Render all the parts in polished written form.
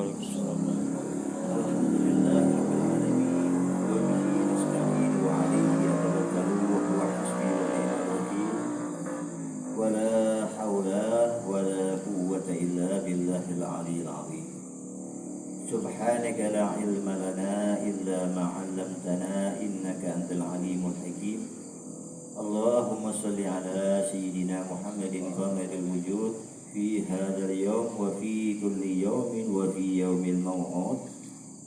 Waalaikumsalam. Alhamdulillah rabbil alamin wa bihi nasta'in wa 'alaihi yatawakkalu wa huwa hasbi wa ni'mal wakeel wa la haula wa la quwwata illa billahil 'aliyyil 'azim. Subhanaka la 'ilma lana illa ma 'allamtana innaka antal 'alimul hakim. Allahumma shalli ala sayyidina Muhammadin qamaril wujud fi hadzal yawm wa fi kulli yawmin wa fi yawmil maw'ud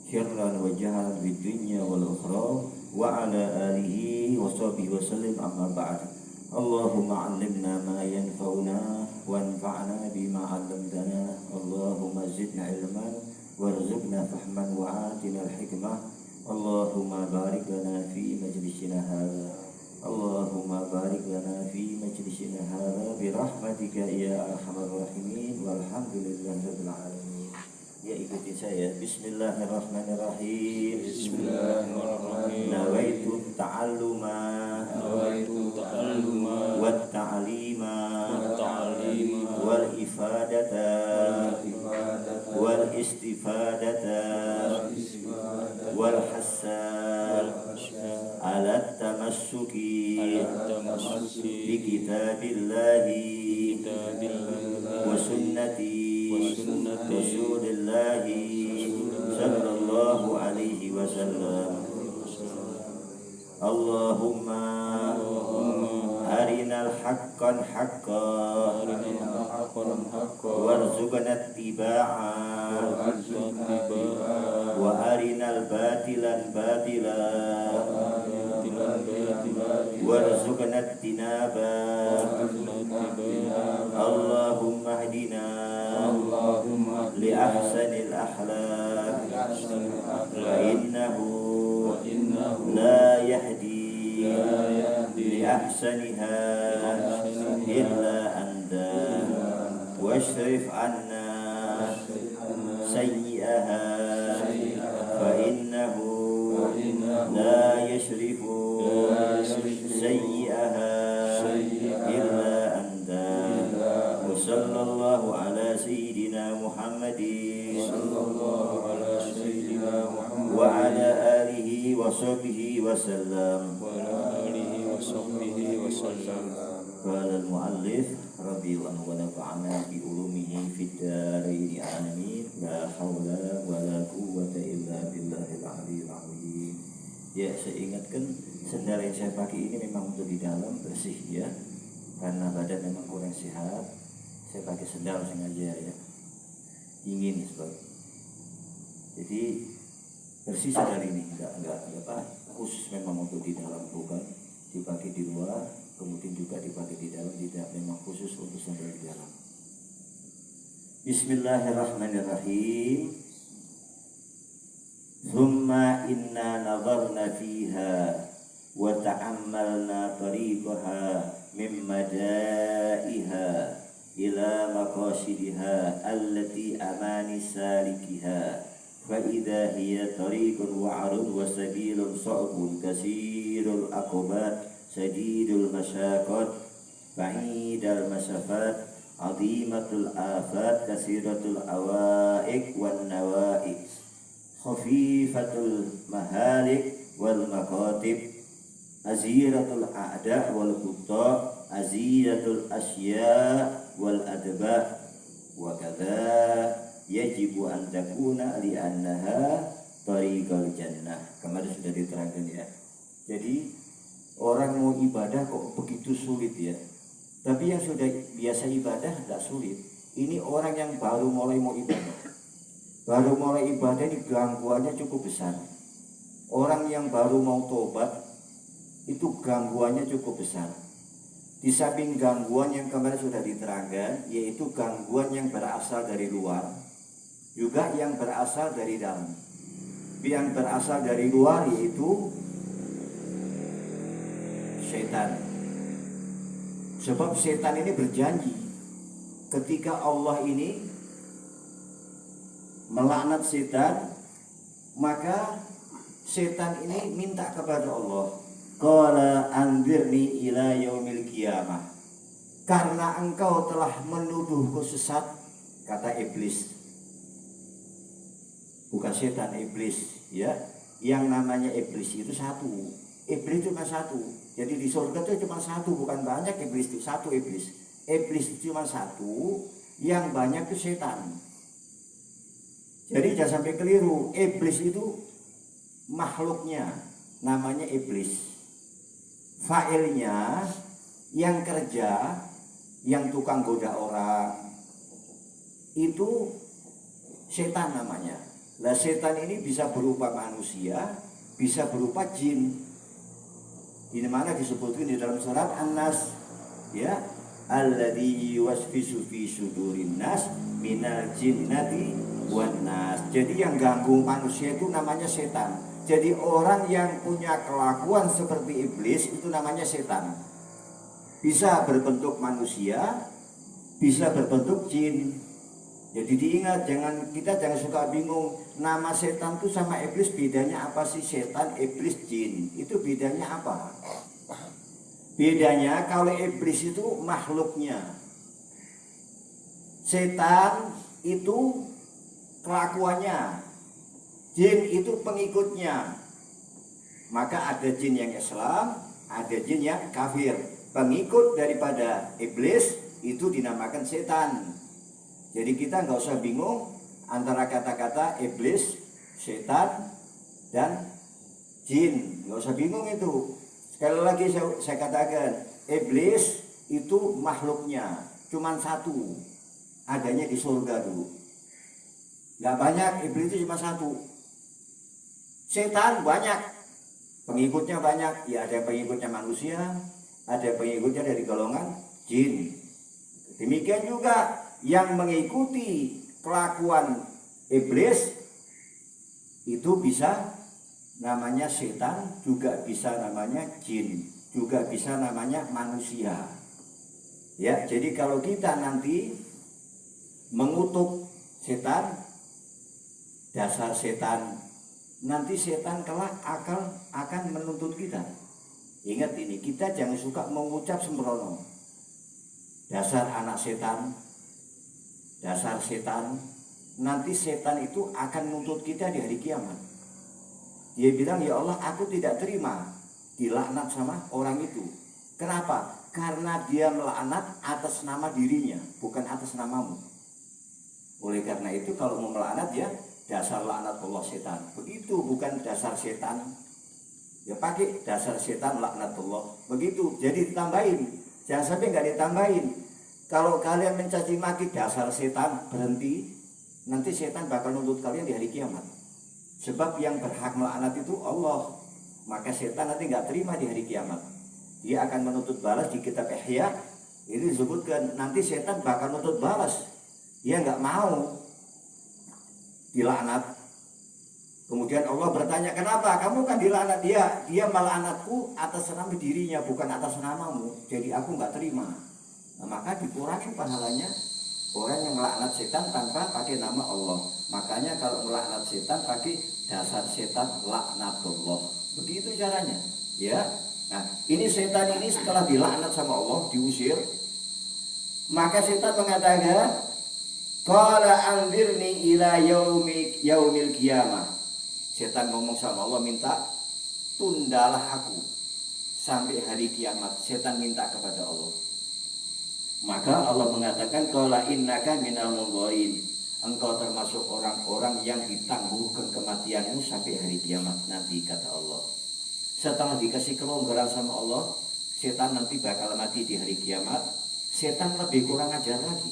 syirran wa jahran fid dunya wal ukhra wa ala alihi wa sahbihi wa sallim amma ba'd. Allahumma 'allimna ma yanfa'una wanfa'na bima 'allamtana. Allahumma zidna ilman warzuqna fahman wa atina al-hikmah. Allahumma barik lana fi majlisina hadza. Allahumma barik lana fi majlisina hadza bi rahmatika ya arhamar rahimin walhamdulillahi rabbil alamin. Ya, ikuti saya. Bismillahirrahmanirrahim. Bismillahirrahmanirrahim. Nawaitu ta'alluma wat ta'lima wal ifadata wal istifadata wal hasan ala tamassuki bi kitabillahi wa sunnati rasulillahi sallallahu alaihi wasallam. Allahumma arinal haqqan haqqan warzuqna ittiba'a wa arinal batilan batila warzuqna ittinaba. Allahumma hdina li ahsanil akhlaq wa innahu la yahdi li ahsaniha illa anta washrif anna sayyi'aha fa innahu la yashrifu sayyi'aha illa anta. Wa sallallahu ala sayyidina Muhammadin wa ala alihi wa sahbihi wa sallam. Qala al-muallif radhiyallahu wa nafa'ana bi ulumihi fid dharain amin. La haula wa la quwwata illa billahil 'aliyyil 'azim. Ya, saya ingatkan sendal yang saya pakai ini memang untuk di dalam bersih ya, karena badan memang kurang sehat. Saya pakai sendal sengaja ya, ingin sebab jadi bersih sendal ini enggak apa khusus memang untuk di dalam, bukan dipakai di luar kemudian juga dipakai di dalam, tidak memang khusus untuk sendal di dalam. Bismillahirrahmanirrahim. Thumma inna nazarna fiha wa ta'ammalna tariqaha min madaiha ila maqasidiha allati amani salikiha fa idza hiya tariqun wa'run wa sabilun sa'bun kasirul aqbat sadidul masyaqat ba'idal masafat azimatul afat kasiratul awaiq wan nawaiq khafifatul mahalik wal maqatib aziratul a'da wal qutta aziyatul asya wal adba wa kadza yajibu an takuna li annaha tariqal jannah. Kemarin sudah diterangkan ya. Jadi orang mau ibadah kok begitu sulit ya. Tapi yang sudah biasa ibadah tidak sulit. Ini orang yang baru mulai mau ibadah. Baru mulai ibadah ini gangguannya cukup besar. Orang yang baru mau tobat itu gangguannya cukup besar. Di samping gangguan yang kemarin sudah diterangkan, yaitu gangguan yang berasal dari luar, juga yang berasal dari dalam. Yang berasal dari luar yaitu setan. Sebab setan ini berjanji ketika Allah ini melaknat setan, maka setan ini minta kepada Allah, qala anzirni ila yaumil qiyamah. Karena engkau telah menuduhku sesat, kata iblis, bukan setan, iblis, ya. Yang namanya iblis itu satu. Iblis itu cuma satu. Jadi di surga itu cuma satu, bukan banyak iblis itu, satu iblis. Iblis itu cuma satu, yang banyak itu setan. Jadi jangan sampai keliru, iblis itu makhluknya namanya iblis. Fa'ilnya yang kerja, yang tukang goda orang itu setan namanya. Nah, setan ini bisa berupa manusia, bisa berupa jin. Ini mana disebutkan di dalam surat An-Nas, ya, alladzi yuwaswisu fi sudurin nas minal jinnati wan nas. Jadi yang ganggu manusia itu namanya setan. Jadi orang yang punya kelakuan seperti iblis itu namanya setan. Bisa berbentuk manusia, bisa berbentuk jin. Jadi diingat, kita jangan suka bingung nama setan itu sama iblis bedanya apa sih? Setan, iblis, jin itu bedanya apa? Bedanya kalau iblis itu makhluknya, setan itu kelakuannya, jin itu pengikutnya. Maka ada jin yang Islam, ada jin yang kafir. Pengikut daripada iblis itu dinamakan setan. Jadi kita nggak usah bingung antara kata-kata iblis, setan, dan jin. Nggak usah bingung itu. Sekali lagi saya katakan, iblis itu makhluknya cuma satu, adanya di surga dulu. Nggak banyak, iblis itu cuma satu. Setan banyak, pengikutnya banyak. Ya ada pengikutnya manusia, ada pengikutnya dari golongan jin. Demikian juga yang mengikuti kelakuan iblis itu bisa namanya setan, juga bisa namanya jin, juga bisa namanya manusia. Ya, jadi kalau kita nanti mengutuk setan, dasar setan, nanti setan kelak akan menuntut kita. Ingat ini, kita jangan suka mengucap sembrono. Dasar anak setan, dasar setan, nanti setan itu akan menuntut kita di hari kiamat. Dia bilang, ya Allah, aku tidak terima dilaknat sama orang itu. Kenapa? Karena dia melaknat atas nama dirinya, bukan atas namamu. Oleh karena itu kalau mau melaknat ya dasar laknatullah setan. Begitu, bukan dasar setan. Ya pakai dasar setan laknatullah. Begitu, jadi ditambahin. Jangan sampai nggak ditambahin. Kalau kalian mencaci maki dasar setan, berhenti. Nanti setan bakal nuntut kalian di hari kiamat. Sebab yang berhak melaknat itu Allah. Maka setan nanti nggak terima di hari kiamat. Dia akan menuntut balas di kitab Ihya. Ini disebutkan nanti setan bakal nuntut balas. Dia nggak mau dilaknat. Kemudian Allah bertanya, kenapa? Kamu kan dilaknat. Dia melaknatku atas nama dirinya, bukan atas namamu. Jadi aku nggak terima. Nah, maka dikurangi pahalanya orang yang melaknat setan tanpa pakai nama Allah. Makanya kalau melaknat setan pakai dasar setan laknatullah. Begitu caranya. Ya. Nah, ini setan ini setelah dilaknat sama Allah, diusir, maka setan mengatakan, qala anzirni ila yaumil qiyamah. Setan ngomong sama Allah, minta tundalah aku sampai hari kiamat. Setan minta kepada Allah. Maka Allah mengatakan, qala innaka minal mundharin. Engkau termasuk orang-orang yang ditangguhkan kematianmu sampai hari kiamat nanti, kata Allah. Setelah dikasih kelonggaran sama Allah, setan nanti bakal mati di hari kiamat. Setan lebih kurang ajar lagi.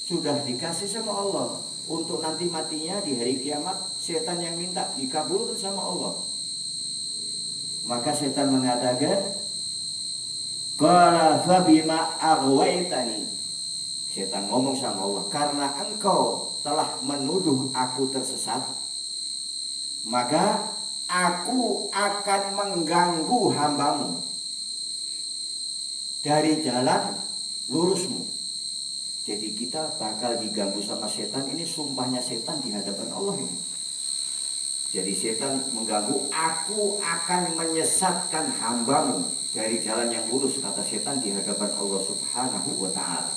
Sudah dikasih sama Allah untuk nanti matinya di hari kiamat, setan yang minta dikabulkan sama Allah. Maka setan mengatakan, qala fa bima aghwaytani. Setan ngomong sama Allah, karena engkau telah menuduh aku tersesat, maka aku akan mengganggu hambamu dari jalan lurusmu. Jadi kita bakal diganggu sama setan. Ini sumpahnya setan di hadapan Allah ini. Jadi setan mengganggu, aku akan menyesatkan hambamu dari jalan yang lurus, kata setan di hadapan Allah Subhanahu wa ta'ala.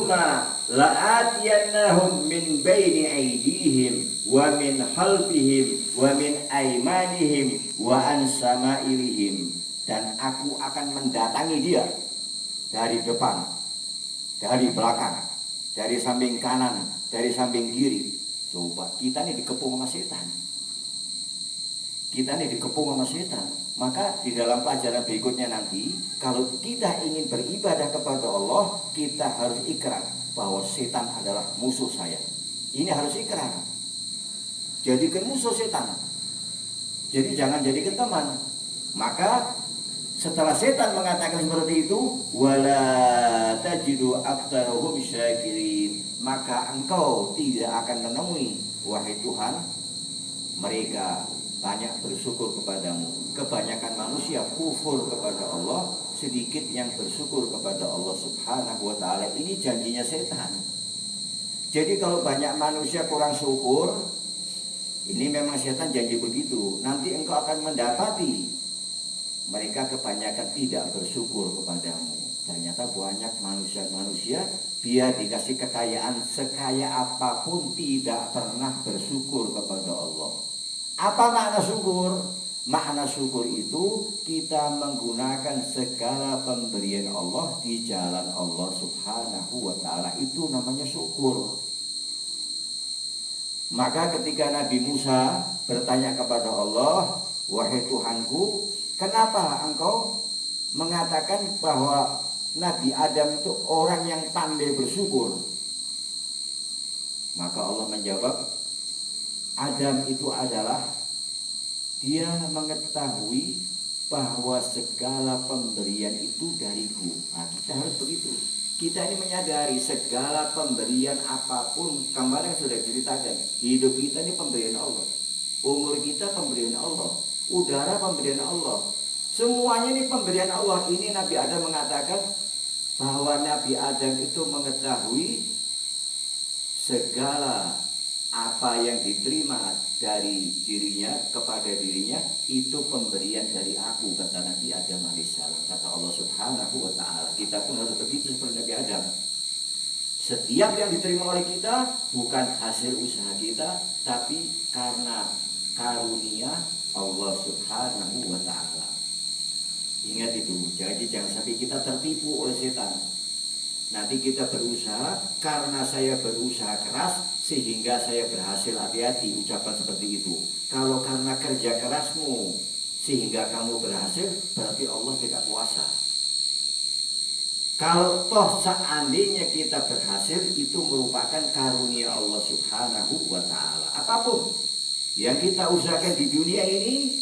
Thumma la'atiyannahum min baini aydihim wa min khalfihim wa min aymanihim wa an samairihim. Dan aku akan mendatangi dia dari depan, dari belakang, dari samping kanan, dari samping kiri. Coba, kita nih dikepung sama setan. Kita nih dikepung sama setan. Maka di dalam pelajaran berikutnya nanti, kalau kita ingin beribadah kepada Allah, kita harus ikrar bahwa setan adalah musuh saya. Ini harus ikrar. Jadikan musuh setan. Jadi jangan jadikan teman. Maka setelah setan mengatakan seperti itu, wala tajidu aktsarahum syakirin, maka engkau tidak akan menemui, wahai Tuhan, mereka banyak bersyukur kepadamu. Kebanyakan manusia kufur kepada Allah, sedikit yang bersyukur kepada Allah Subhanahu wa ta'ala. Ini janjinya setan. Jadi kalau banyak manusia kurang syukur, ini memang setan janji begitu. Nanti engkau akan mendapati mereka kebanyakan tidak bersyukur kepadamu. Ternyata banyak manusia-manusia, biar dikasih kekayaan sekaya apapun, tidak pernah bersyukur kepada Allah. Apa makna syukur? Makna syukur itu kita menggunakan segala pemberian Allah di jalan Allah Subhanahu wa ta'ala. Itu namanya syukur. Maka ketika Nabi Musa bertanya kepada Allah, wahai Tuhanku, kenapa engkau mengatakan bahwa Nabi Adam itu orang yang pandai bersyukur? Maka Allah menjawab, Adam itu adalah dia mengetahui bahwa segala pemberian itu dariku. Nah, kita harus begitu. Kita ini menyadari segala pemberian apapun, kemarin sudah ceritakan, hidup kita ini pemberian Allah, umur kita pemberian Allah, udara pemberian Allah, semuanya ini pemberian Allah. Ini Nabi Adam mengatakan bahwa Nabi Adam itu mengetahui segala apa yang diterima dari dirinya kepada dirinya itu pemberian dari aku, kata Nabi Adam alaihissalam. Kata Allah Subhanahu wa ta'ala, kita pun harus begitu seperti Nabi Adam. Setiap yang diterima oleh kita bukan hasil usaha kita, tapi karena karunia Allah Subhanahu wa ta'ala. Ingat itu, jadi jangan sampai kita tertipu oleh setan. Nanti kita berusaha, karena saya berusaha keras sehingga saya berhasil. Hati-hati ucapan seperti itu. Kalau karena kerja kerasmu sehingga kamu berhasil, berarti Allah tidak kuasa. Kalau toh seandainya kita berhasil, itu merupakan karunia Allah Subhanahu wa ta'ala. Apapun yang kita usahakan di dunia ini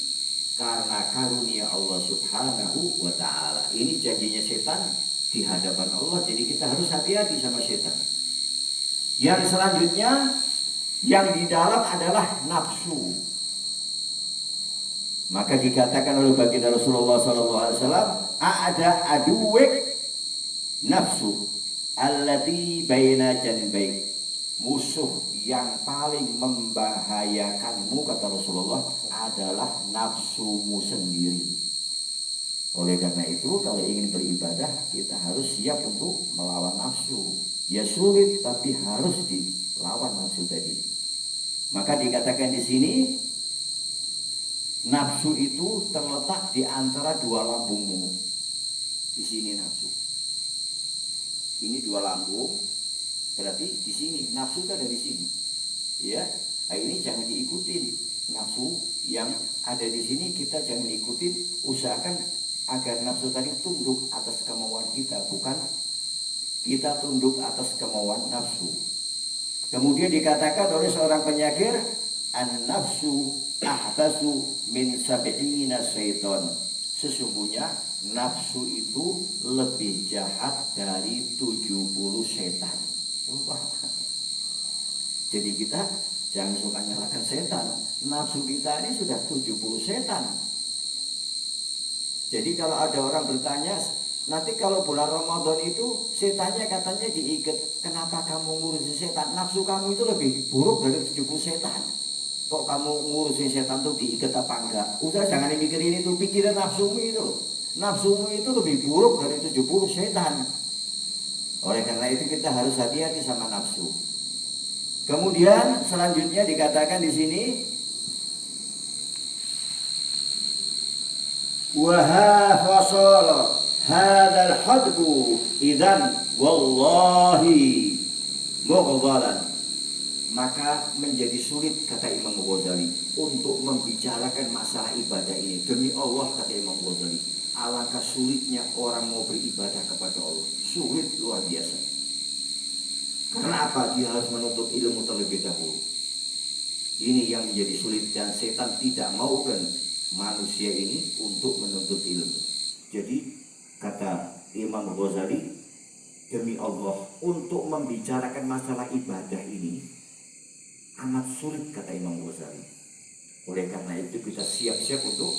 karena karunia Allah Subhanahu wa ta'ala. Ini janjinya setan di hadapan Allah. Jadi kita harus hati-hati sama setan. Yang selanjutnya, yang di dalam adalah nafsu. Maka dikatakan oleh baginda Rasulullah SAW, ada aduwek nafsu allati baina janbaik, musuh yang paling membahayakanmu, kata Rasulullah, adalah nafsumu sendiri. Oleh karena itu, kalau ingin beribadah, kita harus siap untuk melawan nafsu. Ya sulit, tapi harus dilawan nafsu tadi. Maka dikatakan di sini, nafsu itu terletak di antara dua lambungmu. Di sini nafsu. Ini dua lambung, berarti di sini nafsu itu ada di sini. Ya, nah ini jangan diikutin nafsu yang ada di sini, kita jangan ikutin. Usahakan agar nafsu tadi tunduk atas kemauan kita, bukan kita tunduk atas kemauan nafsu. Kemudian dikatakan oleh seorang penyair, an-nafsu ahtasu min sab'ina syaiton. Sesungguhnya nafsu itu lebih jahat dari 70 setan. Coba. Jadi kita jangan suka nyalakan setan. Nafsu kita ini sudah 70 setan. Jadi kalau ada orang bertanya, nanti kalau bulan Ramadan itu setannya katanya diikat, kenapa kamu ngurusin setan? Nafsu kamu itu lebih buruk dari 70 setan. Kok kamu ngurusin setan tuh diikat apa enggak? Udah jangan mikirin itu, pikiran nafsumu itu. Nafsumu itu lebih buruk dari 70 setan. Oleh karena itu kita harus hati-hati sama nafsu. Kemudian selanjutnya dikatakan di sini, wa hafasala hadzal hadbu idzan wallahi mughdalan. Maka menjadi sulit, kata Imam Ghazali, untuk membicarakan masalah ibadah ini. Demi Allah, kata Imam Ghazali, alangkah sulitnya orang mau beribadah kepada Allah. Sulit luar biasa. Karena apa? Dia harus menuntut ilmu terlebih dahulu. Ini yang menjadi sulit, dan setan tidak maukan manusia ini untuk menuntut ilmu. Jadi kata Imam Ghazali, demi Allah, untuk membicarakan masalah ibadah ini amat sulit, kata Imam Ghazali. Oleh karena itu kita siap-siap untuk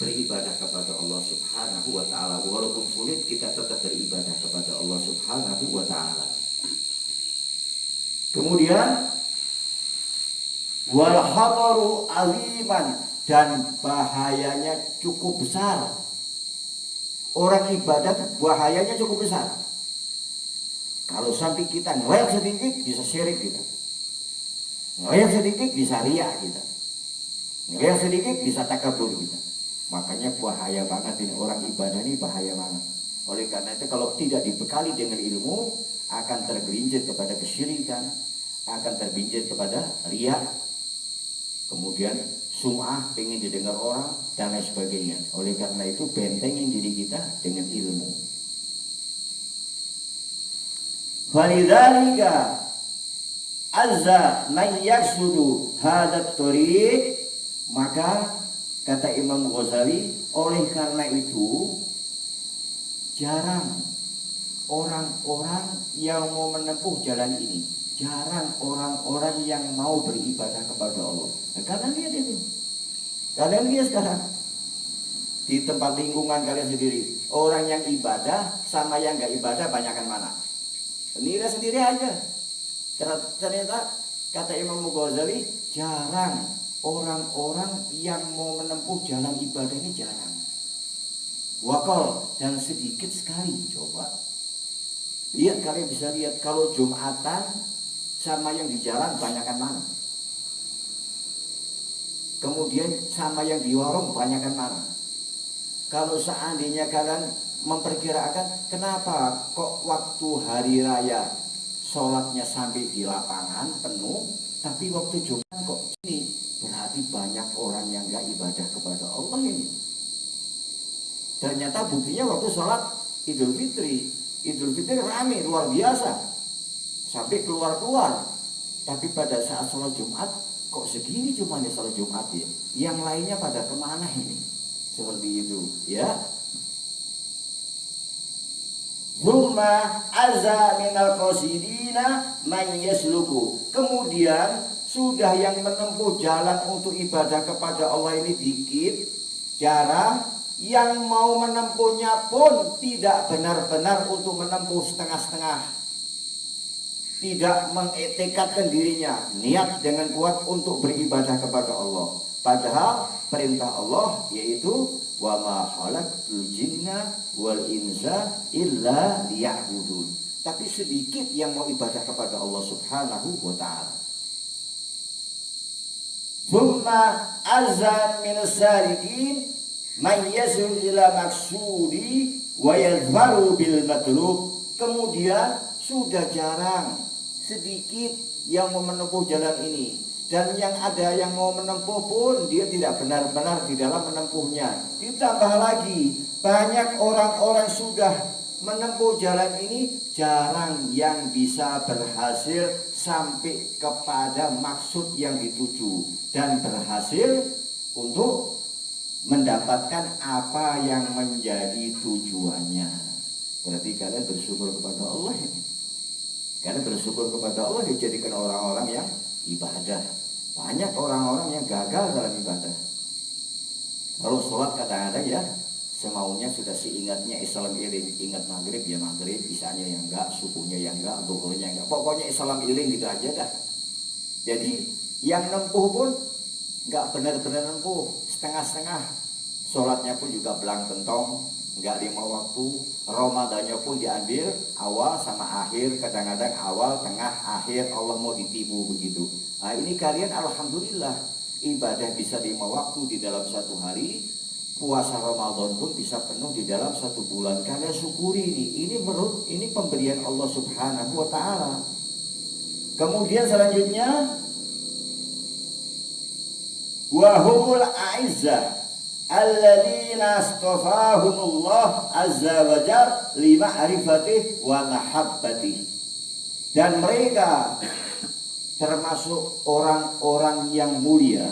beribadah kepada Allah Subhanahu wa ta'ala. Walaupun sulit, kita tetap beribadah kepada Allah Subhanahu wa ta'ala. Kemudian wal khataru aziman, dan bahayanya cukup besar. Orang ibadah bahayanya cukup besar. Kalau sampai kita ngelayat sedikit bisa syirik kita. Ngelayat sedikit bisa riya kita. Ngelayat sedikit bisa takabur kita. Makanya bahaya banget ini, orang ibadah ini bahaya banget. Oleh karena itu kalau tidak dibekali dengan ilmu, akan tergelincir kepada kesyirikan, akan tergelincir kepada riya, kemudian sum'ah, pengen didengar orang, dan lain sebagainya. Oleh karena itu bentengin diri kita dengan ilmu. Falidzalika azza man yaksudu hadat thoriq, maka kata Imam Ghazali, oleh karena itu jarang orang-orang yang mau menempuh jalan ini, jarang orang-orang yang mau beribadah kepada Allah. Nah, kalian lihat itu, kalian lihat sekarang di tempat lingkungan kalian sendiri, orang yang ibadah sama yang gak ibadah banyakkan mana? Nilai sendiri aja. Ternyata kata Imam Ghazali, jarang orang-orang yang mau menempuh jalan ibadah ini, jarang. Wakal, dan sedikit sekali. Coba lihat, kalian bisa lihat kalau Jumatan sama yang di jalan banyakkan mana? Kemudian sama yang di warung banyakkan mana? Kalau seandainya kalian memperkirakan kenapa kok waktu hari raya sholatnya sampai di lapangan penuh, tapi waktu Jumat kok ini, berarti banyak orang yang gak ibadah kepada Allah ini. Ternyata buktinya waktu sholat Idul Fitri rame luar biasa sampai keluar-keluar. Tapi pada saat sholat Jumat kok segini cuma nih sholat Jumat ya, yang lainnya pada kemana ini? Seperti itu ya. Thumma azza minal qasidina man yasluku. Kemudian sudah yang menempuh jalan untuk ibadah kepada Allah ini dikit, jarang. Yang mau menempuhnya pun tidak benar-benar untuk menempuh setengah-setengah. Tidak mengetikatkan dirinya, niat dengan kuat untuk beribadah kepada Allah. Padahal perintah Allah yaitu wa ma khalaqtul jinna wal insa illa liya'budun. Tapi sedikit yang mau ibadah kepada Allah Subhanahu wa ta'ala. Thumma azan min salikin man yasul ila maksudi wa yadhbaru bil matlub. Kemudian sudah jarang, sedikit yang mau menempuh jalan ini, dan yang ada yang mau menempuh pun dia tidak benar-benar di dalam menempuhnya. Ditambah lagi banyak orang-orang sudah menempuh jalan ini, jarang yang bisa berhasil sampai kepada maksud yang dituju dan berhasil untuk mendapatkan apa yang menjadi tujuannya. Berarti kalian bersyukur kepada Allah ini. Kalian bersyukur kepada Allah dijadikan orang-orang yang ibadah. Banyak orang-orang yang gagal dalam ibadah. Kalau sholat kadang-kadang ya semaunya, sudah seingatnya Islam iling, ingat maghrib ya maghrib, isanya yang enggak, subuhnya yang enggak, zuhurnya enggak, pokoknya Islam iling gitu aja dah. Jadi yang nempuh pun enggak benar-benar nempuh, setengah-setengah. Sholatnya pun juga belang pentong, Enggak 5 waktu. Ramadannya pun diambil awal sama akhir, kadang-kadang awal, tengah, akhir. Allah mau ditipu begitu. Nah ini kalian alhamdulillah ibadah bisa 5 waktu di dalam satu hari. Puasa Ramadan pun bisa penuh di dalam 1 bulan. Kalian syukuri ini pemberian Allah Subhanahu wa taala. Kemudian selanjutnya wa humul a'izzah alladzina astafahumullah azza wa jalla li ma'rifatih wa mahabbatih. Dan mereka termasuk orang-orang yang mulia,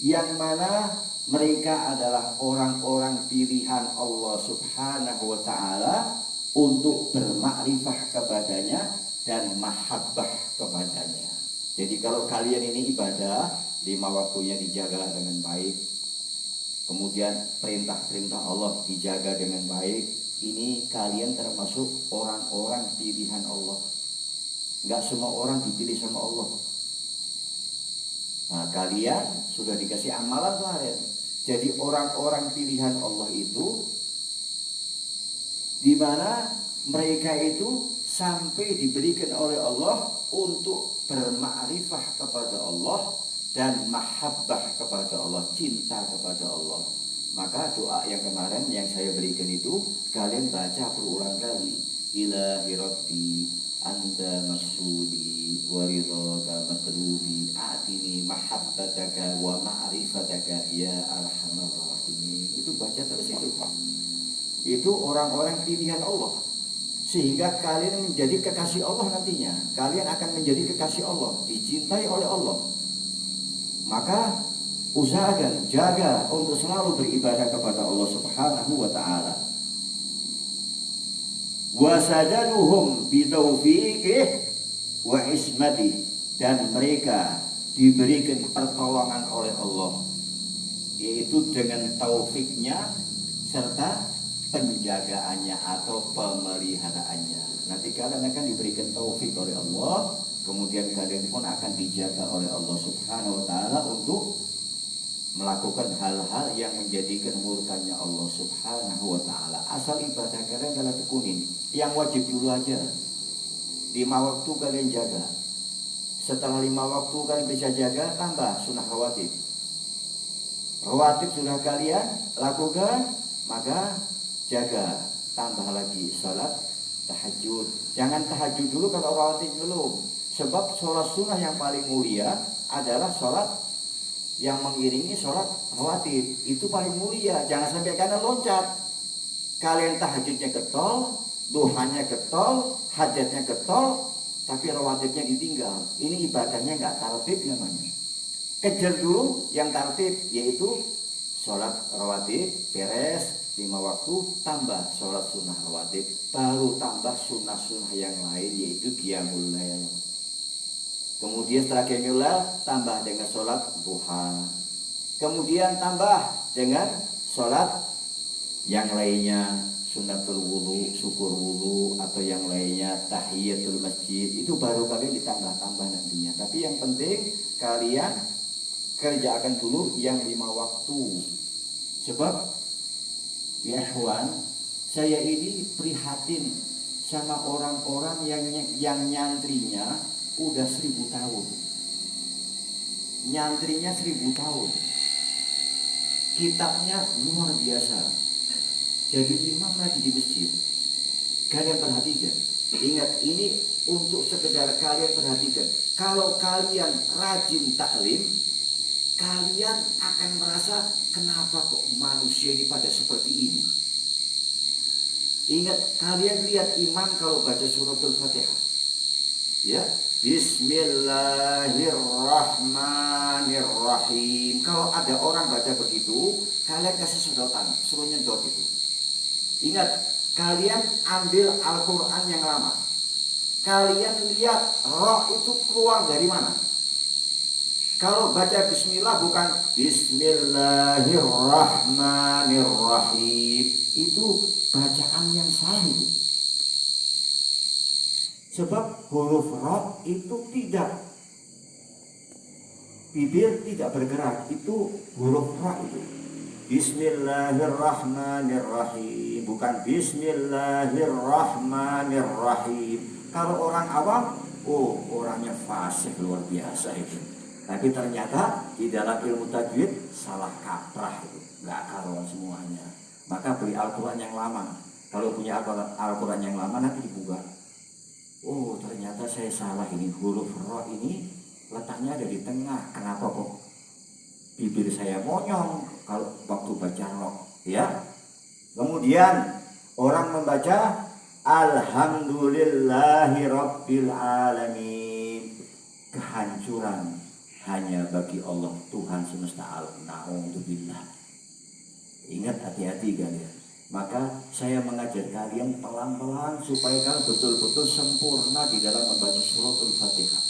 yang mana mereka adalah orang-orang pilihan Allah Subhanahu wa taala untuk bermakrifah kepadanya dan mahabbah kepadanya. Jadi kalau kalian ini ibadah 5 waktunya dijaga dengan baik, kemudian perintah-perintah Allah dijaga dengan baik, ini kalian termasuk orang-orang pilihan Allah. Enggak semua orang dipilih sama Allah. Nah kalian sudah dikasih amalan kalian. Jadi orang-orang pilihan Allah itu di mana mereka itu sampai diberikan oleh Allah untuk bermakrifah kepada Allah dan mahabbah kepada Allah, cinta kepada Allah. Maka doa yang kemarin yang saya berikan itu kalian baca berulang kali. Ilahi Rabbi anta maksudi wa ridhaka matlubi atini mahabbataka wa ma'rifataka ya arhamar rahimin. Itu baca terus itu orang-orang pilihan Allah, sehingga kalian menjadi kekasih Allah nantinya. Kalian akan menjadi kekasih Allah, dicintai oleh Allah. Maka usahakan, jaga untuk selalu beribadah kepada Allah Subhanahu wa ta'ala. Wasajaduhum bitaufiqih wa ismatih. Dan mereka diberikan pertolongan oleh Allah, yaitu dengan taufiknya serta penjagaannya atau pemeliharaannya. Nanti kalian akan diberikan taufik oleh Allah, kemudian kalian pun akan dijaga oleh Allah Subhanahu wa ta'ala untuk melakukan hal-hal yang menjadikan murkanya Allah Subhanahu wa ta'ala. Asal ibadah kalian kalian tekunin. Yang wajib dulu aja. 5 waktu kalian jaga. Setelah 5 waktu kalian bisa jaga, tambah sunnah rawatib. Rawatib sudah kalian lakukan, maka jaga, tambah lagi sholat tahajud. Jangan tahajud dulu kalau rawatib belum. Sebab sholat sunnah yang paling mulia adalah sholat yang mengiringi sholat rawatib. Itu paling mulia. Jangan sampai kalian loncat. Kalian tahajudnya ketol, duhanya ketol, hajatnya ketol, tapi rawatibnya ditinggal. Ini ibadahnya nggak tertib namanya. Kejar dulu yang tertib, yaitu sholat rawatib beres 5 waktu, tambah sholat sunnah rawatib, baru tambah sunnah-sunnah yang lain, yaitu qiyamul lail. Kemudian setelah qiyamul lail tambah dengan sholat duha. Kemudian tambah dengan sholat yang lainnya, sunnatul wudu, syukur wudu, atau yang lainnya tahiyatul masjid. Itu baru kalian ditambah-tambah nantinya. Tapi yang penting kalian kerjakan dulu yang 5 waktu. Sebab ya ikhwan, saya ini prihatin sama orang-orang yang nyantrinya udah 1000 tahun. Nyantrinya 1000 tahun. Kitabnya luar biasa. Jadi imam lagi di masjid. Kalian perhatikan. Ingat, ini untuk sekedar kalian perhatikan. Kalau kalian rajin taklim, kalian akan merasa kenapa kok manusia ini pada seperti ini. Ingat, kalian lihat imam kalau baca suratul Fatihah. Ya, Bismillahirrahmanirrahim. Kalau ada orang baca begitu, kalian kasih sedotan, suruh nyedot itu. Ingat, kalian ambil Al-Quran yang lama. Kalian lihat roh itu keluar dari mana. Kalau baca bismillah bukan Bismillahirrahmanirrahim, itu bacaan yang salah itu. Sebab huruf roh itu tidak, bibir tidak bergerak, itu huruf roh itu. Bismillahirrahmanirrahim, bukan Bismillahirrahmanirrahim. Kalau orang awam, oh orangnya fasih luar biasa itu. Tapi ternyata di dalam ilmu tajwid salah kaprah itu, nggak karuan semuanya. Maka beli Al-Quran yang lama. Kalau punya Al-Quran yang lama nanti dibuka. Oh ternyata saya salah ini, huruf ro ini letaknya ada di tengah. Kenapa kok bibir saya monyong kalau waktu baca roh, ya? Kemudian orang membaca Alhamdulillahi Rabbil Alamin. Kehancuran hanya bagi Allah Tuhan semesta alam. Na'udzubillah. Ingat, hati-hati kalian. Maka saya mengajar kalian pelan-pelan supaya kalian betul-betul sempurna di dalam membaca suratul Fatihah.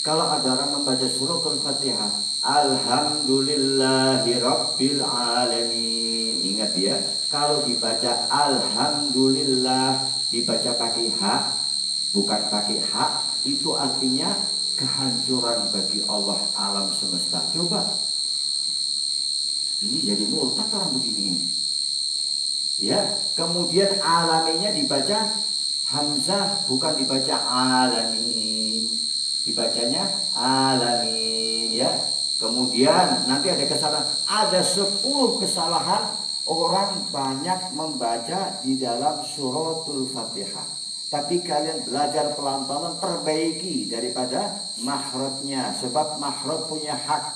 Kalau ada orang membaca suratul Fatihah, Alhamdulillahi Rabbil Alamin. Ingat ya, kalau dibaca Alhamdulillah, dibaca pakai ha, bukan pakai ha, itu artinya kehancuran bagi Allah alam semesta. Coba, ini jadi murtad orang begini. Ya, kemudian alaminya dibaca hamzah, bukan dibaca alamin, dibacanya alamin, ya. Kemudian nanti ada kesalahan, ada 10 kesalahan orang banyak membaca di dalam suratul Fatihah. Tapi kalian belajar pelan-pelan, perbaiki daripada makhrajnya, sebab makhraj punya hak.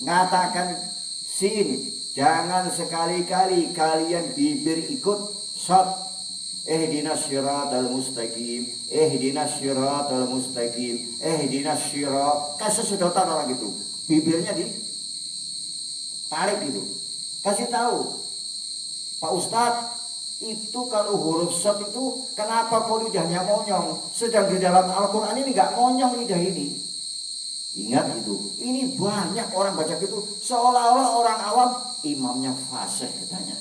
Ngatakan sin, jangan sekali-kali kalian bibir ikut shot. Ihdinas syiratal mustaqim, ihdinas syiratal mustaqim, ihdinas syirat. Kasih sedotan orang itu, bibirnya ditarik gitu. Kasih tahu, Pak Ustadz, itu kalau huruf shot itu kenapa kok lidahnya monyong? Sedang di dalam Al-Quran ini nggak monyong lidah ini. Ingat itu, ini banyak orang baca gitu seolah-olah orang awam imamnya fasih katanya.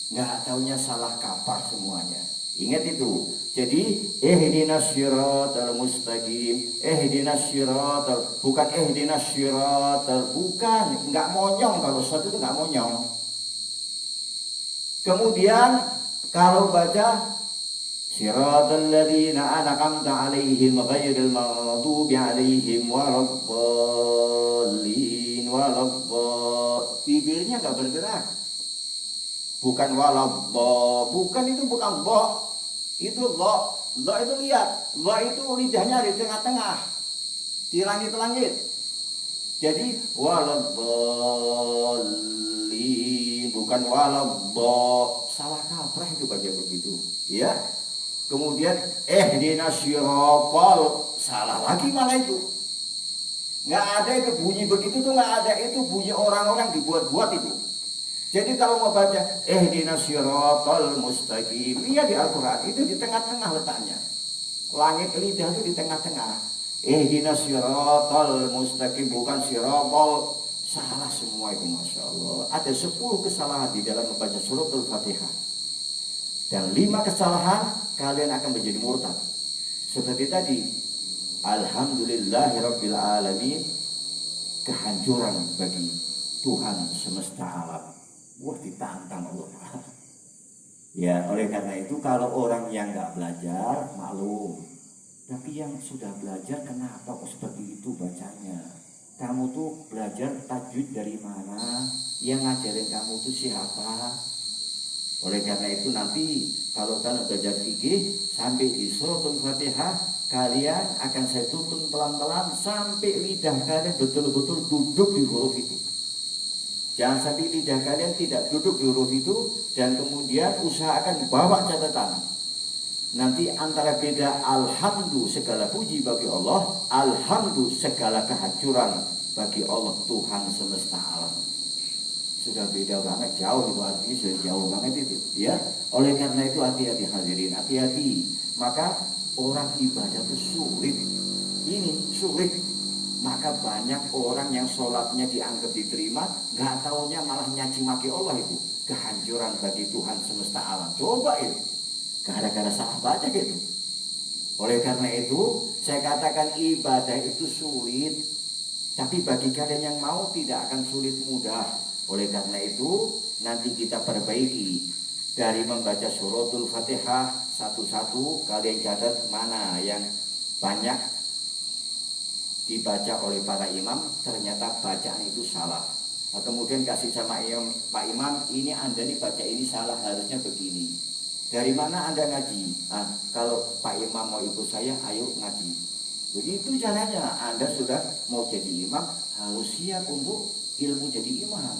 Nggak taunya salah kaprah semuanya. Ingat itu. Jadi ihdinas syiratal mustaqim, ihdinas syiratal, bukan ihdinas syiratal, bukan, nggak monyong. Kalau shot itu nggak monyong. Kemudian kalau baca Siratal ladzina an'amta 'alaihim ghairil maghdubi 'alaihim waladdallin bibirnya enggak bergerak. Bukan waladdo, bukan itu, bukan bo. Itu lo itu lihat. Lo itu lidahnya di tengah-tengah. Di langit-langit. Jadi waladdallin, bukan waladdo. Salah kaprah itu baca begitu. Ya. Kemudian ihdinas syiratal, salah lagi malah itu. Nggak ada itu bunyi begitu tuh, nggak ada, itu bunyi orang-orang dibuat-buat itu. Jadi kalau mau baca ihdinas syiratal mustaqim, iya di Al-Quran itu di tengah-tengah letaknya. Langit lidah itu di tengah-tengah. Ihdinas syiratal mustaqim, bukan syiratal. Salah semua itu, Masya Allah. Ada 10 kesalahan di dalam membaca suratul Fatihah. Dan 5 kesalahan kalian akan menjadi murtad. Seperti tadi, Alhamdulillahirabbil alamin, kehancuran bagi Tuhan semesta alam. Wah, ditantang Allah. Ya, oleh karena itu kalau orang yang nggak belajar maklum. Tapi yang sudah belajar, kenapa kok seperti itu bacanya? Kamu tuh belajar tajwid dari mana? Yang ngajarin kamu tuh siapa? Oleh karena itu nanti kalau kalian belajar fikih sampai di suratul Fatihah, kalian akan saya tuntun pelan-pelan sampai lidah kalian betul-betul duduk di huruf itu. Jangan sampai lidah kalian tidak duduk di huruf itu dan kemudian usahakan bawa catatan. Nanti antara beda alhamdulillah segala puji bagi Allah, alhamdulillah segala kehancuran bagi Allah Tuhan semesta alam. Sudah beda banget, jauh itu artinya sudah jauh banget itu, ya. Oleh karena itu hati-hati hadirin, hati-hati. Maka orang ibadah itu sulit, ini sulit. Maka banyak orang yang sholatnya dianggap diterima, nggak taunya malah nyaci maki Allah itu. Kehancuran bagi Tuhan semesta alam. Coba itu, gara-gara salah baca gitu. Oleh karena itu, saya katakan ibadah itu sulit. Tapi bagi kalian yang mau tidak akan sulit mudah. Oleh karena itu nanti kita perbaiki dari membaca suratul Fatihah satu-satu. Kalian catat mana yang banyak dibaca oleh para imam, ternyata bacaan itu salah. Nah, kemudian kasih sama Pak Imam, ini Anda nih baca ini salah, harusnya begini. Dari mana Anda ngaji? Nah, kalau Pak Imam mau ikut saya, ayo ngaji. Begitu caranya. Anda sudah mau jadi imam, harus siap untuk ilmu jadi imam.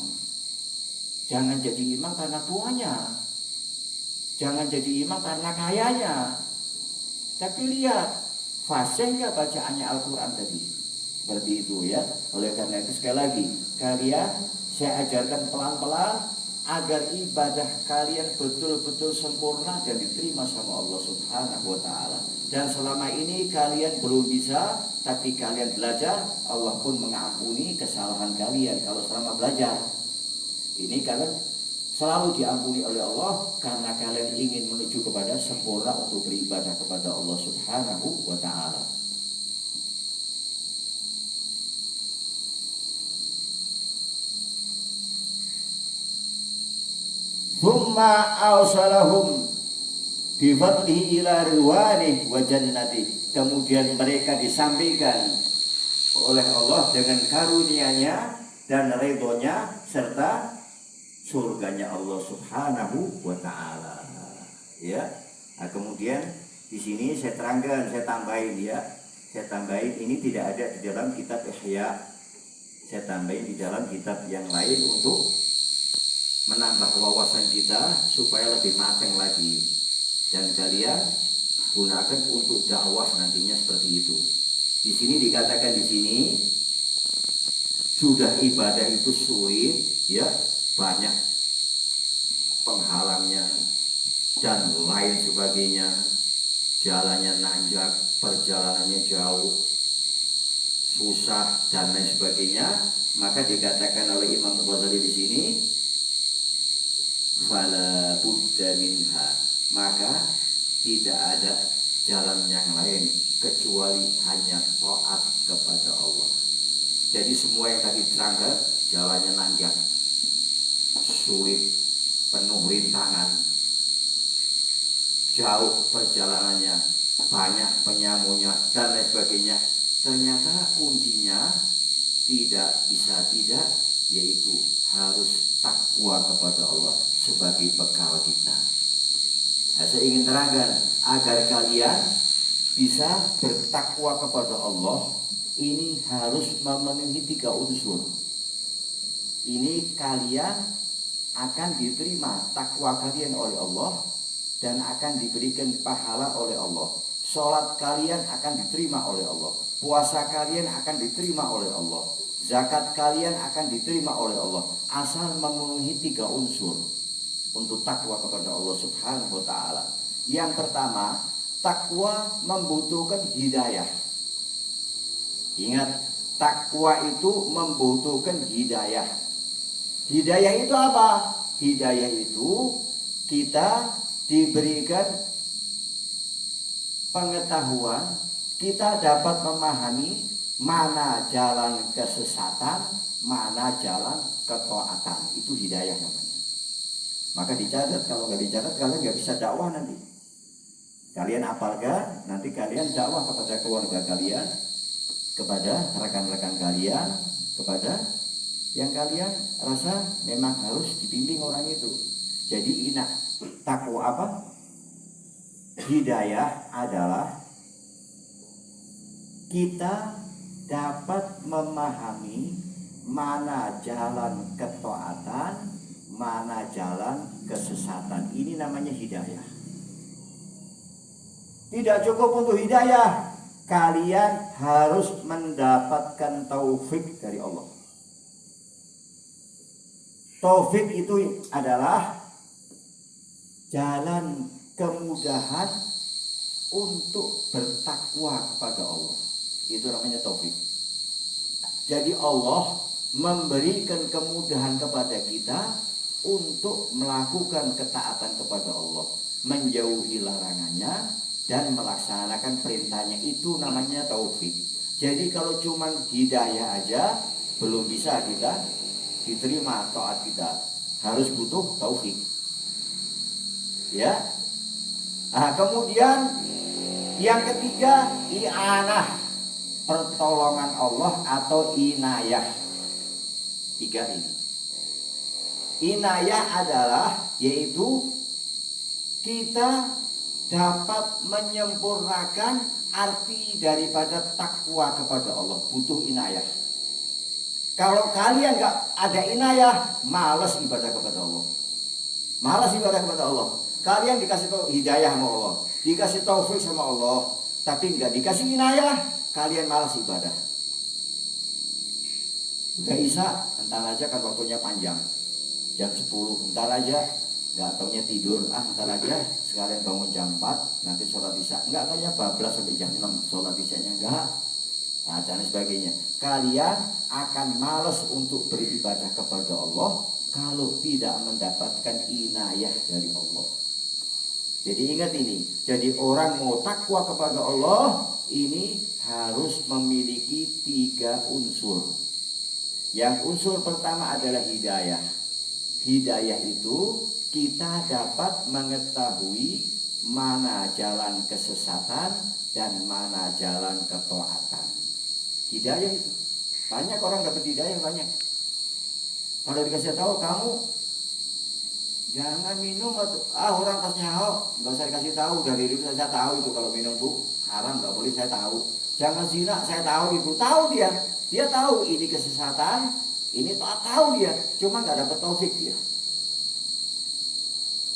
Jangan jadi imam karena tuanya, jangan jadi imam karena kayanya. Tapi lihat, fasih nggak bacaannya Al-Quran tadi? Seperti itu ya. Oleh karena itu sekali lagi, kalian saya ajarkan pelan-pelan agar ibadah kalian betul-betul sempurna dan diterima sama Allah Subhanahu wa Ta'ala. Dan selama ini kalian belum bisa, tapi kalian belajar, Allah pun mengampuni kesalahan kalian kalau selama belajar. Ini kalian selalu diampuni oleh Allah karena kalian ingin menuju kepada sempurna untuk beribadah kepada Allah Subhanahu wa Ta'ala. Thumma awsalahum bifadlihi ila ridwanih wa jannatih. Kemudian mereka disampaikan oleh Allah dengan karunia-Nya dan ridhonya serta surganya Allah Subhanahu wa Ta'ala. Ya. Nah, kemudian di sini saya terangkan, saya tambahin ya. Saya tambahin, ini tidak ada di dalam kitab Ihya. Saya tambahin di dalam kitab yang lain untuk menambah wawasan kita supaya lebih matang lagi, dan kalian gunakan untuk dakwah nantinya seperti itu. Di sini dikatakan, di sini sudah ibadah itu sulit ya, banyak penghalangnya dan lain sebagainya, jalannya nanjak, perjalanannya jauh, susah dan lain sebagainya. Maka dikatakan oleh Imam Ghazali di sini, fala budda minha, maka tidak ada jalan yang lain kecuali hanya taat kepada Allah. Jadi semua yang tadi terangkan, jalannya nanjak, sulit, penuh rintangan, jauh perjalanannya, banyak penyamunya dan lain sebagainya, ternyata kuncinya tidak bisa tidak, yaitu harus takwa kepada Allah sebagai bekal kita. Nah, saya ingin terangkan agar kalian bisa bertakwa kepada Allah, ini harus memenuhi 3 unsur. Ini kalian akan diterima takwa kalian oleh Allah dan akan diberikan pahala oleh Allah. Sholat kalian akan diterima oleh Allah. Puasa kalian akan diterima oleh Allah. Zakat kalian akan diterima oleh Allah. Asal memenuhi 3 unsur untuk takwa kepada Allah Subhanahu wa Ta'ala. Yang pertama, takwa membutuhkan hidayah. Ingat, takwa itu membutuhkan hidayah. Hidayah itu apa? Hidayah itu kita diberikan pengetahuan, kita dapat memahami mana jalan kesesatan, mana jalan ketaatan. Itu hidayah namanya. Maka dicatat, kalau nggak dicatat kalian nggak bisa dakwah nanti. Kalian apalkan, nanti kalian dakwah kepada keluarga kalian, kepada rekan-rekan kalian, kepada yang kalian rasa memang harus dibimbing orang itu. Jadi ini takwa apa? Hidayah adalah kita dapat memahami mana jalan ketaatan, mana jalan kesesatan. Ini namanya hidayah. Tidak cukup untuk hidayah, kalian harus mendapatkan taufik dari Allah. Taufik itu adalah jalan kemudahan untuk bertakwa kepada Allah. Itu namanya taufik. Jadi Allah memberikan kemudahan kepada kita untuk melakukan ketaatan kepada Allah, menjauhi larangannya dan melaksanakan perintahnya. Itu namanya taufik. Jadi kalau cuma hidayah aja belum bisa kita diterima taat kita harus butuh taufik. Ya. Nah, kemudian yang ketiga, i'anah, pertolongan Allah atau inayah. 3 ini. Inayah adalah yaitu kita dapat menyempurnakan arti daripada takwa kepada Allah, butuh inayah. Kalau kalian nggak ada inayah, malas ibadah kepada Allah. Malas ibadah kepada Allah. Kalian dikasih hidayah sama Allah, dikasih taufik sama Allah, tapi nggak dikasih inayah, kalian malas ibadah. Udah Isya, entar aja kan waktunya panjang, jam 10, entar aja, nggak taunya tidur, entar aja sekalian bangun jam 4, nanti sholat Isya, nggak taunya bablas sampai jam 6, sholat Isyanya enggak. Nah, dan sebagainya. Kalian akan malas untuk beribadah kepada Allah kalau tidak mendapatkan inayah dari Allah. Jadi ingat ini, jadi orang mau takwa kepada Allah ini harus memiliki 3 unsur. Yang unsur pertama adalah hidayah. Hidayah itu kita dapat mengetahui mana jalan kesesatan dan mana jalan ketaatan. Hidayah itu banyak orang dapat hidayah banyak. Kalau dikasih tahu kamu jangan minum orang tasnya nggak usah dikasih tahu, dari dulu saya tahu itu kalau minum bu haram, nggak boleh, saya tahu. Jangan zina, saya tahu itu, tahu dia tahu ini kesesatan, ini tahu dia, cuma nggak dapat taufik dia.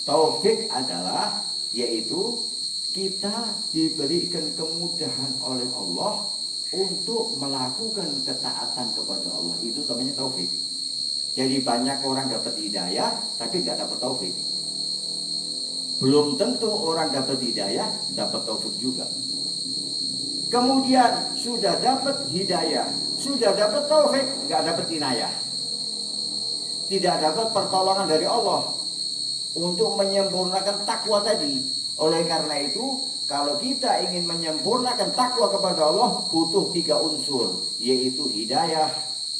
Taufik adalah yaitu kita diberikan kemudahan oleh Allah untuk melakukan ketaatan kepada Allah, itu namanya taufik. Jadi banyak orang dapat hidayah tapi nggak dapat taufik. Belum tentu orang dapat hidayah dapat taufik juga. Kemudian sudah dapat hidayah, sudah dapat taufik, nggak dapat inayah, tidak dapat pertolongan dari Allah untuk menyempurnakan takwa tadi. Oleh karena itu, kalau kita ingin menyempurnakan takwa kepada Allah, butuh 3 unsur, yaitu hidayah,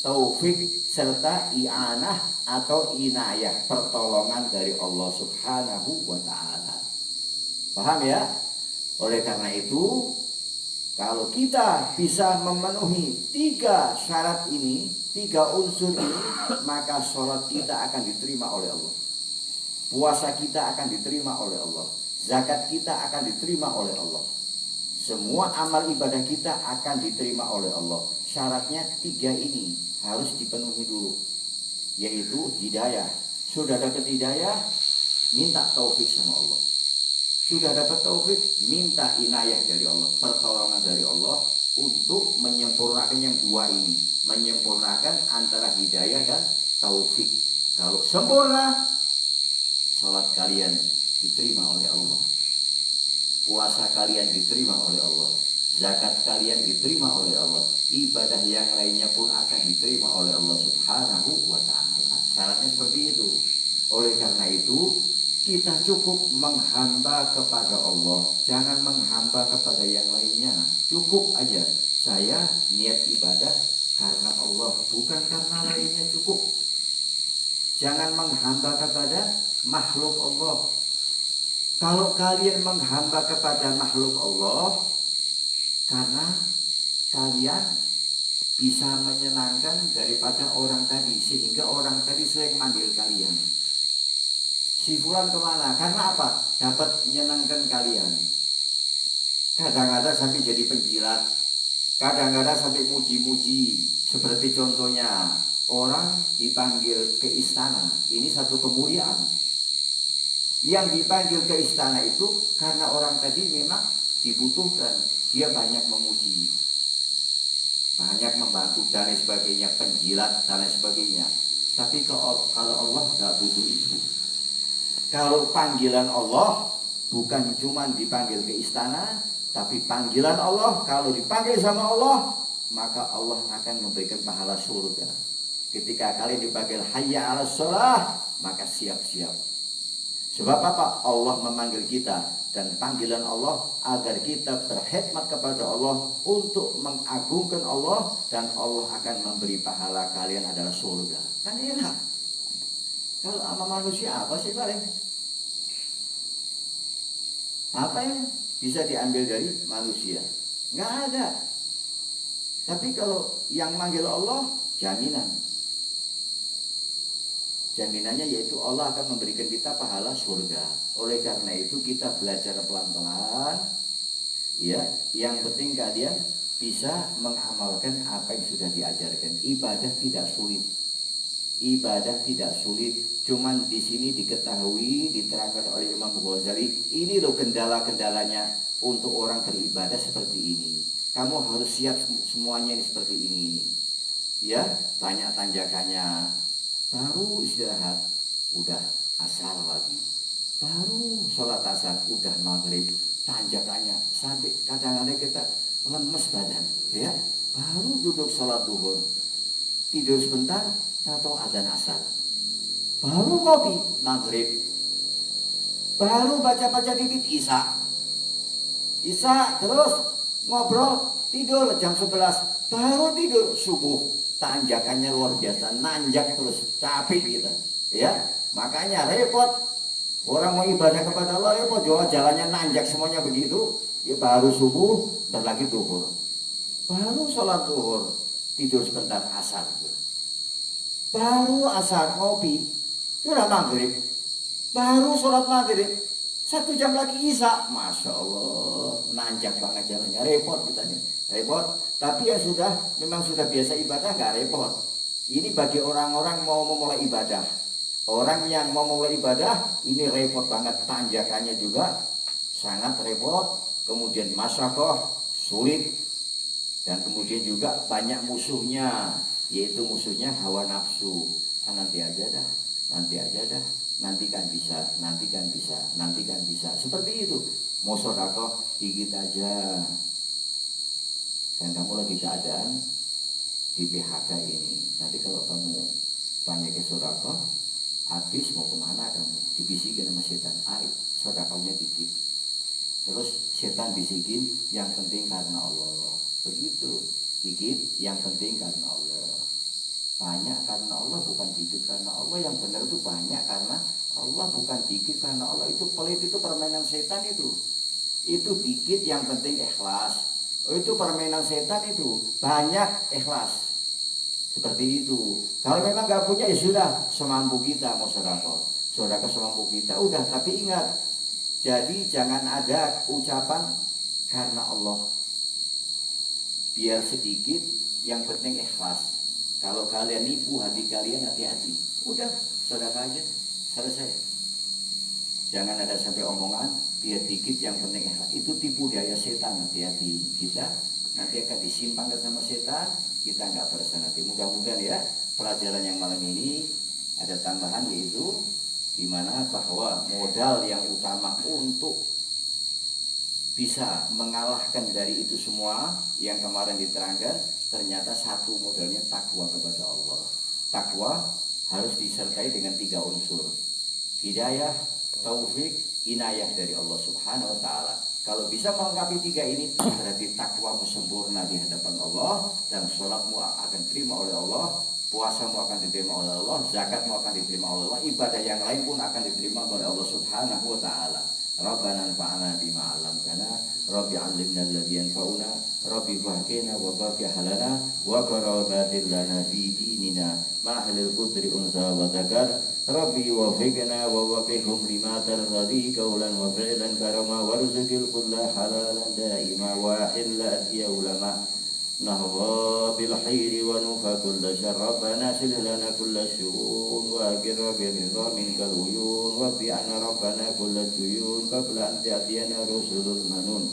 taufik, serta i'anah atau inayah, pertolongan dari Allah Subhanahu wa ta'ala. Paham ya? Oleh karena itu, kalau kita bisa memenuhi 3 syarat ini, 3 unsur ini, maka sholat kita akan diterima oleh Allah. Puasa kita akan diterima oleh Allah. Zakat kita akan diterima oleh Allah. Semua amal ibadah kita akan diterima oleh Allah. Syaratnya 3 ini harus dipenuhi dulu, yaitu hidayah. Sudah dapat hidayah, minta taufik sama Allah. Sudah dapat taufik, minta inayah dari Allah, pertolongan dari Allah untuk menyempurnakan yang 2 ini, menyempurnakan antara hidayah dan taufik. Kalau sempurna, salat kalian diterima oleh Allah, puasa kalian diterima oleh Allah, zakat kalian diterima oleh Allah, ibadah yang lainnya pun akan diterima oleh Allah Subhanahu wa ta'ala. Syaratnya seperti itu. Oleh karena itu, kita cukup menghamba kepada Allah, jangan menghamba kepada yang lainnya. Cukup aja, saya niat ibadah karena Allah, bukan karena lainnya. Cukup. Jangan menghamba kepada makhluk Allah. Kalau kalian menghamba kepada makhluk Allah, karena kalian bisa menyenangkan daripada orang tadi, sehingga orang tadi sering manggil kalian. Si fulan kemana? Karena apa? Dapat menyenangkan kalian. Kadang-kadang sampai jadi penjilat, kadang-kadang sampai muji-muji. Seperti contohnya, orang dipanggil ke istana, ini satu kemuliaan. Yang dipanggil ke istana itu karena orang tadi memang dibutuhkan, dia banyak memuji, banyak membantu dan lain sebagainya, penjilat dan lain sebagainya. Tapi kalau Allah nggak butuh itu. Kalau panggilan Allah bukan cuma dipanggil ke istana, tapi panggilan Allah, kalau dipanggil sama Allah, maka Allah akan memberikan pahala surga. Ketika kalian dipanggil hayya 'alas shalah, maka siap-siap. Sebab apa? Allah memanggil kita, dan panggilan Allah agar kita berkhidmat kepada Allah untuk mengagungkan Allah, dan Allah akan memberi pahala kalian adalah surga. Kan enak. Kalau sama manusia apa sih paling? Apa yang bisa diambil dari manusia? Nggak ada. Tapi kalau yang manggil Allah, jaminan. Jaminannya yaitu Allah akan memberikan kita pahala surga. Oleh karena itu kita belajar pelan-pelan. Ya, yang penting kalian bisa mengamalkan apa yang sudah diajarkan. Ibadah tidak sulit. Ibadah tidak sulit. Cuman di sini diketahui, diterangkan oleh Imam Ghazali, ini loh kendala-kendalanya untuk orang beribadah seperti ini. Kamu harus siap semuanya ini seperti ini. Ya, banyak tanjakannya. Baru istirahat, udah asar lagi. Baru sholat asar, udah maghrib. Tanjakannya sampai kadang-kadang kita lemes badan. Ya, baru duduk sholat duhur, tidur sebentar, atau adzan asar. Baru kopi maghrib. Baru baca-baca dikit isya. Isya terus ngobrol, tidur jam 11. Baru tidur subuh. Tanjakannya luar biasa, nanjak terus, capek kita, ya. Makanya repot. Orang mau ibadah kepada Allah repot, jalannya nanjak semuanya begitu. Ya baru subuh, dan lagi duhur. Baru sholat duhur, tidur sebentar asar. Baru asar ngopi, sudah maghrib. Baru sholat maghrib, 1 jam lagi isya. Masya Allah, nanjak banget jalannya, repot kita nih, repot. Tapi ya memang sudah biasa ibadah, nggak repot. Ini bagi orang-orang mau memulai ibadah. Orang yang mau memulai ibadah, ini repot banget. Tanjakannya juga sangat repot. Kemudian masyakoh, sulit. Dan kemudian juga banyak musuhnya. Yaitu musuhnya hawa nafsu. Nanti aja dah, nanti aja dah. Nanti kan bisa, nanti kan bisa, nanti kan bisa. Seperti itu. Mau sedekah, dikit aja. Dan kamu lagi keadaan di PHK ini. Nanti kalau kamu banyak sedekah, habis mau kemana kamu? Dibisikin sama setan, ayo sedekahnya dikit. Terus setan bisikin, yang penting karena Allah. Begitu, dikit, yang penting karena Allah. Banyak karena Allah, bukan dikit karena Allah. Yang benar itu banyak karena Allah, bukan dikit karena Allah. Itu pelit, itu permainan setan itu. Itu dikit, yang penting ikhlas. Itu permainan setan itu, banyak ikhlas. Seperti itu. Kalau memang gak punya ya sudah, semampu kita mau sedekah. Sedekah semampu kita. Udah, tapi ingat, jadi jangan ada ucapan karena Allah. Biar sedikit, yang penting ikhlas. Kalau kalian nipu hati kalian, hati-hati. Udah, sedekah aja, selesai. Jangan ada sampai omongan, biar dikit yang penting ikhlas. Itu tipu daya setan, hati-hati. Kita nanti akan disimpangkan sama setan, kita nggak bersanati. Mudah-mudahan ya pelajaran yang malam ini ada tambahan, yaitu dimana bahwa modal yang utama untuk bisa mengalahkan dari itu semua yang kemarin diterangkan, ternyata satu modalnya takwa kepada Allah. Takwa harus disertai dengan 3 unsur: hidayah, taufik, inayah dari Allah Subhanahu wa ta'ala. Kalau bisa melengkapi 3 ini, berarti takwamu sempurna di hadapan Allah, dan sholatmu akan diterima oleh Allah, puasamu akan diterima oleh Allah, zakatmu akan diterima oleh Allah, ibadah yang lain pun akan diterima oleh Allah Subhanahu wa ta'ala. Rabbana anfa'na bima 'allamtana, Rabbi 'allimna alladhi yanfa'una, Rabbi fahkina wa baqi halana wa qarabatil lana fi dinina ma ahlil qudri unsa wa zakar. Rabbi wafiqna wa waqihum lima tardi qawlan wa fi'lan karama warzuqil kulla halalan daima wa hilla ya ulama nahwa bil khairi wa nufa kulla syarr. Rabbana silh lana kulla syu'un wa agir bi ridha minkal uyun wa bi'ana rabbana kulla tuyun qabla an ta'tiyana rusulul manun.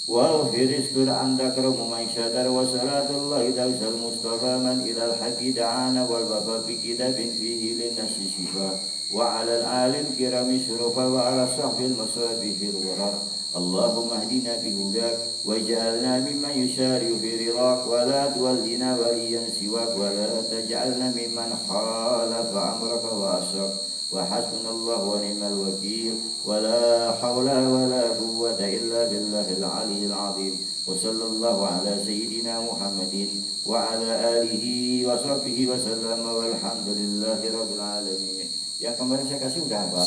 واغفر استر عند كرم من شدر وصلاة الله داوس المصطفى من إلى الحق دعانا والوفا بكتاب فيه للناس شفاء وعلى الآل الكرام شرفا وعلى صحب المصابيح الغرار. اللهم اهدنا بهداك واجعلنا ممن يشارع في رضاك ولا تولنا وليا سواك ولا تجعلنا ممن خالف أمرك وعصاك wa hasbunallahu wa ni'mal wakil, wa la hawla wa la quwwata illa billahil aliyyil azim. Wa sallallahu ala sayyidina Muhammadin wa ala alihi wa sahbihi wa sallam, walhamdulillahi rabbil alamin. Yang kemarin saya kasih udah apa?